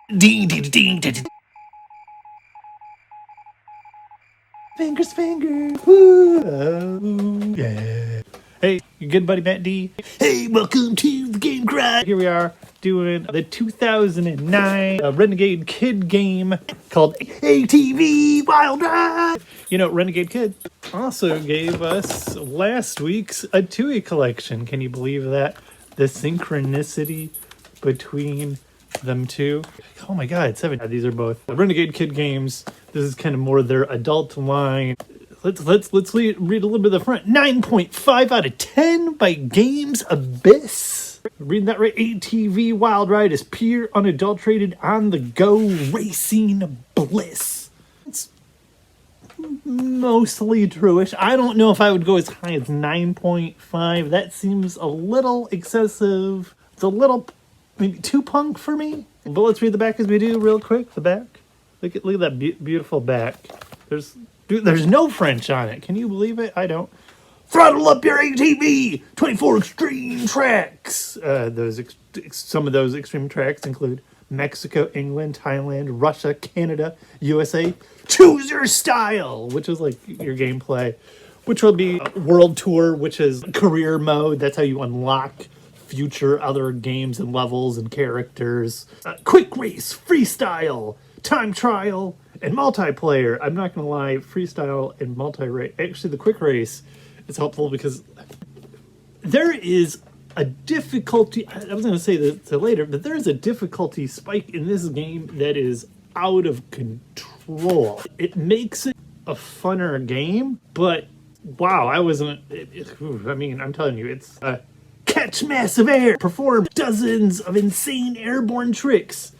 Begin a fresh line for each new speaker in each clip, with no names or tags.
Ding, ding, ding, ding, ding. Fingers, fingers. Woo, oh, yeah. Hey, your good buddy Matt D. Hey, welcome to the Game Cry. Here we are doing the 2009 Renegade Kid game called ATV Wild Drive. You know, Renegade Kid also gave us last week's Atooi Collection. Can you believe that? The synchronicity between them two. Oh my god, 7. These are both Renegade Kid games. This is kind of more their adult line. Let's read a little bit of the front. 9.5 out of 10 by Games Abyss. Reading that right. ATV Wild Ride is pure, unadulterated, on-the-go racing bliss. It's mostly truish. I don't know if I would go as high as 9.5. That seems a little excessive. It's a little maybe too punk for me. But let's read the back as we do real quick. The back. Look at that beautiful back. There's no French on it. Can you believe it? I don't. Throttle up your ATV! 24 extreme tracks! Some of those extreme tracks include Mexico, England, Thailand, Russia, Canada, USA. Choose your style, which is like your gameplay. Which will be World Tour, which is career mode. That's how you unlock future other games and levels and characters. Quick race, freestyle, time trial, and multiplayer. I'm not gonna lie, freestyle and multi-race. Actually, the quick race is helpful because there is a difficulty. I was gonna say that later, but there is a difficulty spike in this game that is out of control. It makes it a funner game, but wow, I wasn't. I mean, I'm telling you, it's. Catch massive air, perform dozens of insane airborne tricks.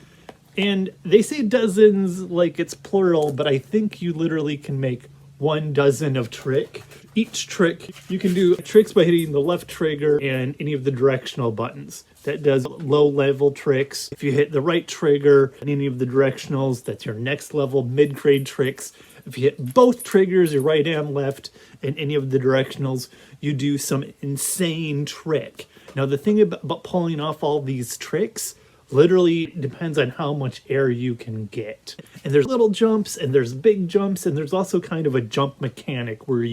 And they say dozens like it's plural, but I think you literally can make 12 of trick. Each trick, you can do tricks by hitting the left trigger and any of the directional buttons. That does low-level tricks. If you hit the right trigger and any of the directionals, that's your next level mid-grade tricks. If you hit both triggers, your right and left, and any of the directionals, you do some insane trick. Now, the thing about pulling off all these tricks literally depends on how much air you can get. And there's little jumps, and there's big jumps, and there's also kind of a jump mechanic where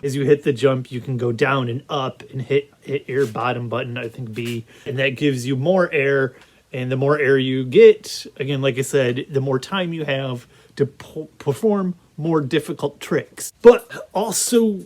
as you hit the jump, you can go down and up and hit your bottom button, I think B, and that gives you more air. And the more air you get, again, like I said, the more time you have to perform more difficult tricks. But also,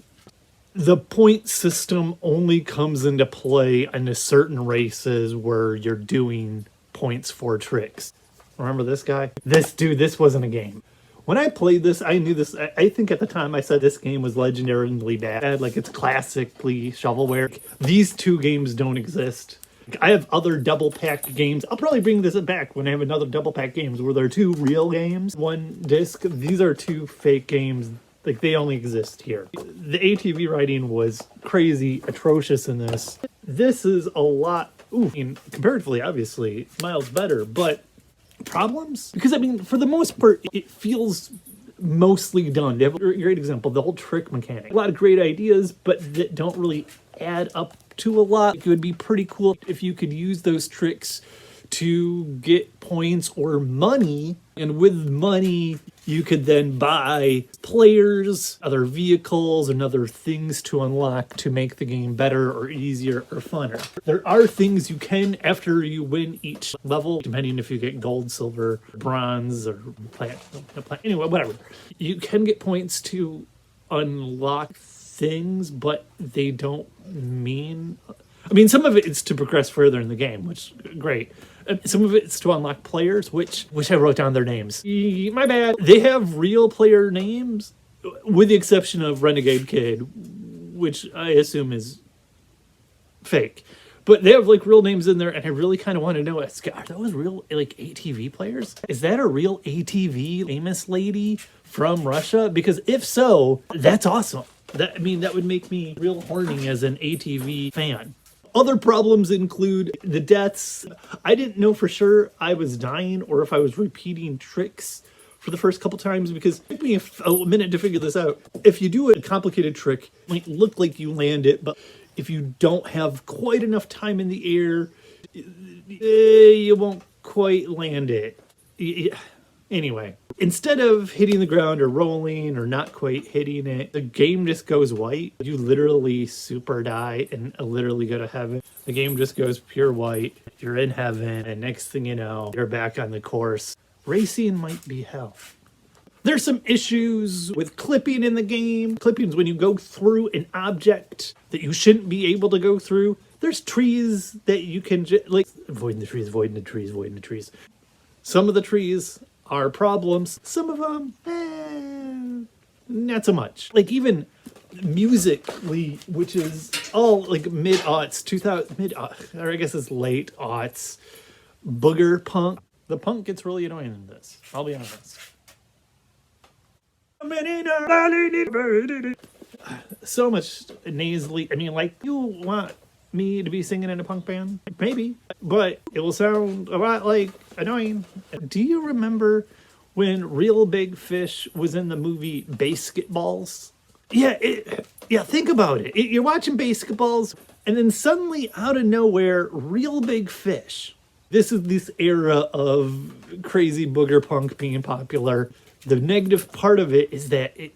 the point system only comes into play in certain races where you're doing points for tricks. Remember this guy? This wasn't a game. When I played this, I knew this. I think at the time I said this game was legendarily bad. Like, it's classically shovelware. These two games don't exist. I have other double pack games. I'll probably bring this back when I have another double pack games where there are 2 real games, 1 disc. These are 2 fake games. Like, they only exist here. The ATV riding was crazy, atrocious in this. This is a lot, comparatively, obviously, miles better, but problems? Because, I mean, for the most part, it feels mostly done. They have a great example, the whole trick mechanic. A lot of great ideas, but that don't really add up to a lot. It would be pretty cool if you could use those tricks to get points or money, and with money you could then buy players, other vehicles, and other things to unlock to make the game better or easier or funner. There are things you can, after you win each level, depending if you get gold, silver, bronze, or platinum, anyway, whatever. You can get points to unlock things, but they don't mean... I mean, some of it is to progress further in the game, which great. Some of it's to unlock players, which I wrote down their names. My bad. They have real player names, with the exception of Renegade Kid, which I assume is fake. But they have like real names in there, and I really kind of want to know, are those real like ATV players? Is that a real ATV famous lady from Russia? Because if so, that's awesome. That would make me real horny as an ATV fan. Other problems include the deaths. I didn't know for sure I was dying or if I was repeating tricks for the first couple times, because it took me a minute to figure this out. If you do a complicated trick, it might look like you land it, but if you don't have quite enough time in the air, you won't quite land it. Anyway, instead of hitting the ground or rolling or not quite hitting it, the game just goes white. You literally super die and literally go to heaven. The game just goes pure white. You're in heaven, and next thing you know, you're back on the course. Racing might be hell. There's some issues with clipping in the game. Clipping is when you go through an object that you shouldn't be able to go through. There's trees that you can like avoiding the trees, avoiding the trees, avoiding the trees. Some of the trees are problems. Some of them, not so much. Like even musically, which is all like mid-aughts, 2000, or I guess it's late aughts, booger punk. The punk gets really annoying in this. I'll be honest. So much nasally. I mean, like, you want me to be singing in a punk band? Maybe, but it will sound a lot like annoying. Do you remember when Real Big Fish was in the movie Basketballs? Yeah, think about it. You're watching Basketballs, and then suddenly, out of nowhere, Real Big Fish. This is this era of crazy booger punk being popular. The negative part of it is that it,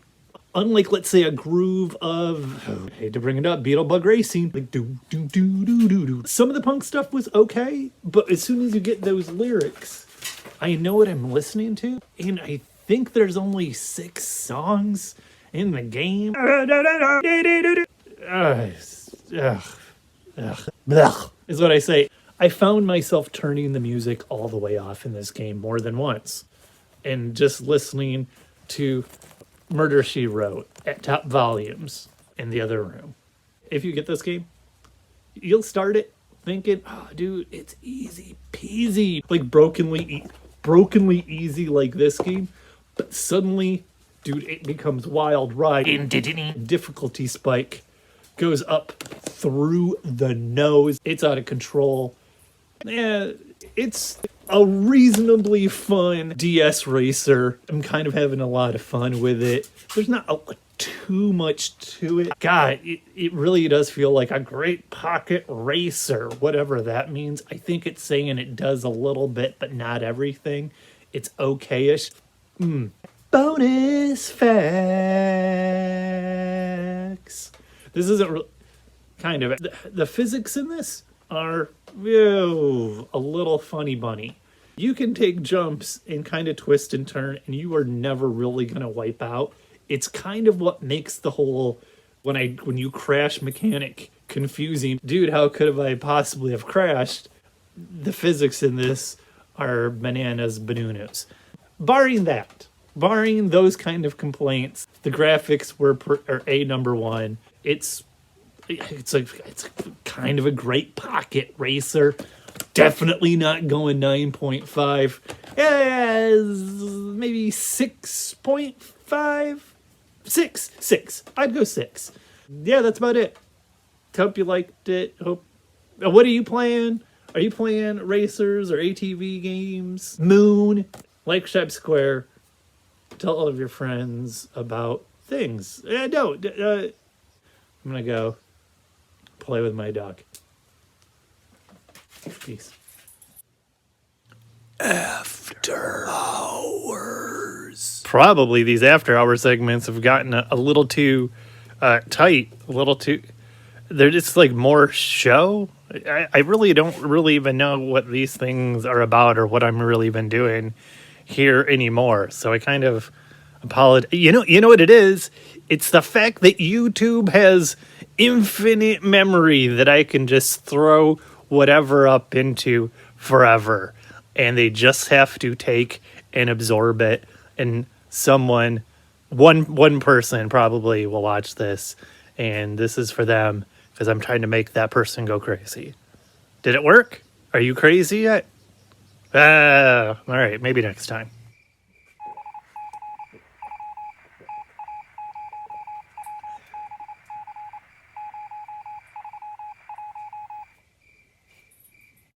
unlike, let's say, a groove of, I hate to bring it up, Beetlebug Racing, like do do do do do do. Some of the punk stuff was okay, but as soon as you get those lyrics, I know what I'm listening to, and I think there's only 6 songs in the game. Is what I say. I found myself turning the music all the way off in this game more than once, and just listening to Murder, She Wrote at top volumes in the other room. If you get this game, you'll start it thinking, oh, dude, it's easy peasy. Like brokenly easy like this game. But suddenly, dude, it becomes wild ride. Difficulty spike goes up through the nose. It's out of control. Yeah, it's a reasonably fun DS racer. I'm kind of having a lot of fun with it. There's not too much to it. God, it really does feel like a great pocket racer, whatever that means. I think it's saying it does a little bit, but not everything. It's okay-ish. Bonus facts. This isn't kind of the physics in this are a little funny bunny. You can take jumps and kind of twist and turn, and you are never really going to wipe out. It's kind of what makes the whole when you crash mechanic confusing. Dude, how could I possibly have crashed? The physics in this are bananas bananas. Barring those kind of complaints, the graphics are number one. It's kind of a great pocket racer. Definitely not going 9.5. Maybe 6.5. 6. I'd go 6. Yeah, that's about it. Hope you liked it. What are you playing? Are you playing racers or ATV games? Moon. Like, Shep Square. Tell all of your friends about things. I'm gonna go play with my dog. Peace. After hours. Probably these after hour segments have gotten a little too tight, a little too. They're just like more show. I really don't really even know what these things are about or what I'm really been doing here anymore. So I kind of apologize. You know what it is? It's the fact that YouTube has infinite memory that I can just throw whatever up into forever, and they just have to take and absorb it, and one person probably will watch this, and this is for them because I'm trying to make that person go crazy. Did it work? Are you crazy yet? All right, maybe next time.